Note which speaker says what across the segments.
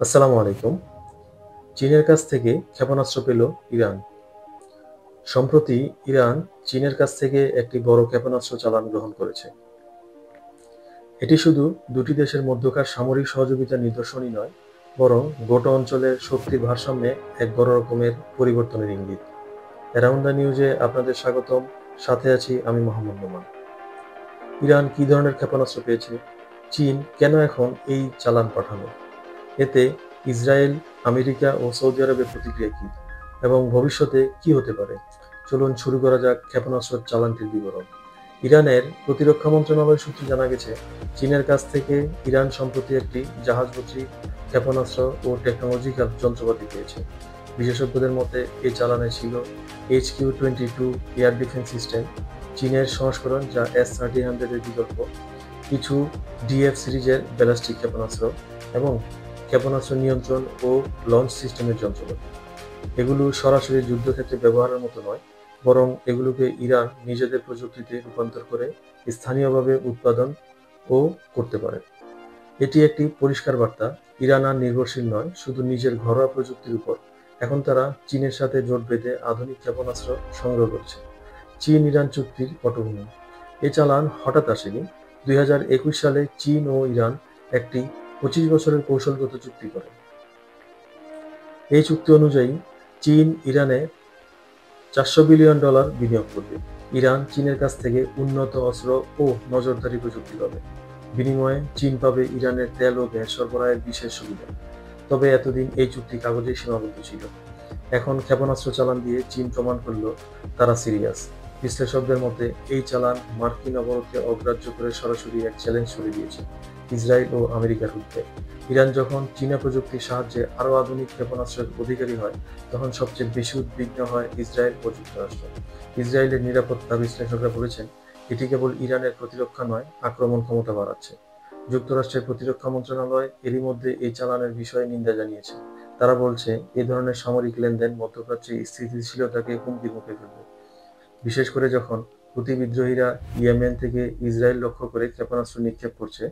Speaker 1: আসসালামু আলাইকুম। চীনের কাছ থেকে ক্ষেপণাস্ত্র পেল ইরান। সম্প্রতি ইরান চীনের কাছ থেকে একটি বড় ক্ষেপণাস্ত্র চালান গ্রহণ করেছে। এটি শুধু দুটি দেশের মধ্যকার সামরিক সহযোগিতার নিদর্শনই নয়, বরং গোটা অঞ্চলের শক্তির ভারসাম্যে এক বড় রকমের পরিবর্তনের ইঙ্গিত। অ্যারাউন্ড দ্য নিউজে আপনাদের স্বাগতম। সাথে আছি আমি মোহাম্মদ নোমান। ইরান কী ধরনের ক্ষেপণাস্ত্র পেয়েছে? চীন কেন এখন এই চালান পাঠালো? এতে ইসরায়েল, আমেরিকা ও সৌদি আরবের প্রতিক্রিয়া কী, এবং ভবিষ্যতে কি হতে পারে? চলুন শুরু করা যাক ক্ষেপণাস্ত্র চালানটির বিবরণ। ইরানের প্রতিরক্ষা মন্ত্রণালয় সূত্রে জানা গেছে, চীনের কাছ থেকে ইরান সম্প্রতি একটি জাহাজভর্তি ক্ষেপণাস্ত্র ও টেকনোলজিক্যাল যন্ত্রপাতি পেয়েছে। বিশেষজ্ঞদের মতে এই চালানে ছিল HQ-22 এয়ার ডিফেন্স সিস্টেম, চীনের সংস্করণ যা S-300 এর বিকল্প, কিছু DF সিরিজের ব্যালিস্টিক ক্ষেপণাস্ত্র এবং ক্ষেপণাস্ত্র নিয়ন্ত্রণ ও লঞ্চ সিস্টেমের যন্ত্রপাতি। এগুলো সরাসরি যুদ্ধক্ষেত্রে ব্যবহারের মতো নয়, বরং এগুলোকে ইরান নিজেদের প্রযুক্তিতে রূপান্তর করে স্থানীয়ভাবে উৎপাদন ও করতে পারে। এটি একটি পরিষ্কার বার্তা, ইরান আর নির্ভরশীল নয় শুধু নিজের ঘরোয়া প্রযুক্তির উপর। এখন তারা চীনের সাথে জোট বেঁধে আধুনিক ক্ষেপণাস্ত্র সংগ্রহ করছে। চীন ইরান চুক্তির পটভূমি। এ চালান হঠাৎ আসেনি। 2021 সালে চীন ও ইরান একটি 25 বছরের কৌশলগত চুক্তি করে। এই চুক্তি অনুযায়ী চীন ইরানে $400 বিলিয়ন বিনিয়োগ করবে। ইরান চীনের কাছ থেকে উন্নত অস্ত্র ও নজরদারি প্রযুক্তি পাবে। বিনিময়ে চীন পাবে ইরানের তেল ও গ্যাস সরবরাহের বিশেষ সুবিধা। তবে এতদিন এই চুক্তি কাগজেই সীমাবদ্ধ ছিল। এখন ক্ষেপণাস্ত্র চালান দিয়ে চীন প্রমাণ করল তারা সিরিয়াস। বিশ্লেষকদের মতে এই চালান মার্কিন অবরোধকে অগ্রাহ্য করে সরাসরি এক চ্যালেঞ্জ ছুড়ে দিয়েছে ইসরায়েল ও আমেরিকার বিরুদ্ধে। ইরান যখন চীনা প্রযুক্তির সাহায্যে আরও আধুনিক ক্ষেপণাস্ত্রের অধিকারী হয়, তখন সবচেয়ে বেশি উদ্বিগ্ন হয় ইসরায়েল ও যুক্তরাষ্ট্র। ইসরায়েলের নিরাপত্তা বিশ্লেষকরা বলেছেন, এটি কেবল ইরানের প্রতিরক্ষা নয়, আক্রমণ ক্ষমতা বাড়াচ্ছে। যুক্তরাষ্ট্রের প্রতিরক্ষা মন্ত্রণালয় এরই মধ্যে এই চালানের বিষয়ে নিন্দা জানিয়েছে। তারা বলছে, এ ধরনের সামরিক লেনদেন মধ্যপ্রাচ্যে স্থিতিশীলতাকে হুমকির মুখে ফেলবে, বিশেষ করে যখন হুতি বিদ্রোহীরা ইয়েমেন থেকে ইসরায়েল লক্ষ্য করে ক্ষেপণাস্ত্র নিক্ষেপ করছে।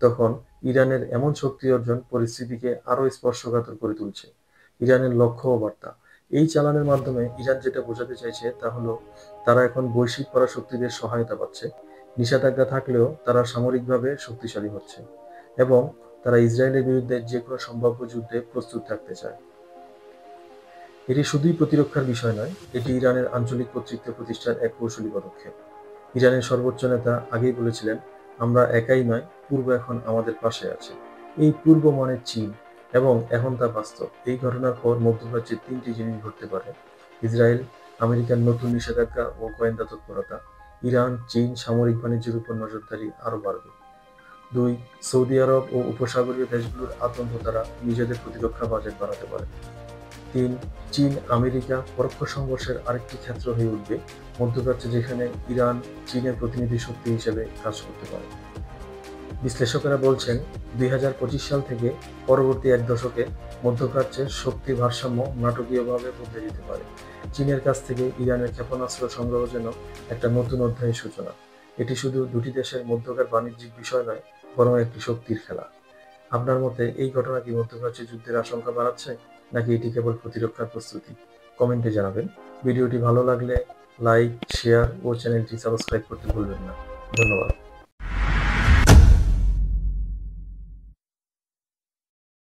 Speaker 1: তখন ইরানের এমন শক্তি অর্জন পরিস্থিতিকে আরও স্পর্শকাতর করে তুলছে। ইরানের লক্ষ্য ও বার্তা। এই চালানের মাধ্যমে ইরান যেটা বোঝাতে চাইছে তা হলো, তারা এখন বৈশ্বিক পরাশক্তিদের সহায়তা পাচ্ছে। নিষেধাজ্ঞা থাকলেও তারা সামরিকভাবে শক্তিশালী হচ্ছে এবং তারা ইসরায়েলের বিরুদ্ধে যে কোনো সম্ভাব্য যুদ্ধে প্রস্তুত থাকতে চায়। এটি শুধুই প্রতিরক্ষার বিষয় নয়, এটি ইরানের আঞ্চলিক কর্তৃত্ব প্রতিষ্ঠার এক কৌশলী পদক্ষেপ। ইরানের সর্বোচ্চ নেতা আগেই বলেছিলেন, আমরা একাই নয়, পূর্ব এখন আমাদের পাশে আছে। এই পূর্ব মানে চীন, এবং এখন তা বাস্তব। এই ঘটনার পর মধ্যপ্রাচ্যে তিনটি জিনিস ঘটতে পারে: ইসরায়েল, আমেরিকার নতুন নিষেধাজ্ঞা ও গোয়েন্দা তৎপরতা; ইরান চীন সামরিক বাণিজ্যের উপর নজরদারি আরও বাড়বে। 2. সৌদি আরব ও উপসাগরীয় দেশগুলোর আতঙ্ক তারা নিজেদের প্রতিরক্ষা বাজেট বাড়াতে পারে। 3. চীন আমেরিকা পরোক্ষ সংঘর্ষের আরেকটি ক্ষেত্র হয়ে উঠবে মধ্যপ্রাচ্যে, যেখানে ইরান চীনের প্রতিনিধি শক্তি হিসেবে কাজ করতে পারে। বিশ্লেষকেরা বলছেন, 2025 সাল থেকে পরবর্তী এক দশকে মধ্যপ্রাচ্যের শক্তি ভারসাম্য নাটকীয়ভাবে বদলে যেতে পারে। চীনের কাছ থেকে ইরানের ক্ষেপণাস্ত্র সংগ্রহ যেন একটা নতুন অধ্যায়ের সূচনা। এটি শুধু দুটি দেশের মধ্যকার বাণিজ্যিক বিষয় নয়, বরং একটি শক্তির খেলা। আপনার মতে এই ঘটনা কি মধ্যপ্রাচ্যে যুদ্ধের আশঙ্কা বাড়াচ্ছে, নাকি এটি কেবল প্রতিরক্ষার প্রস্তুতি? কমেন্টে জানাবেন। ভিডিওটি ভালো লাগলে লাইক, শেয়ার ও চ্যানেলটি সাবস্ক্রাইব করতে ভুলবেন না। ধন্যবাদ।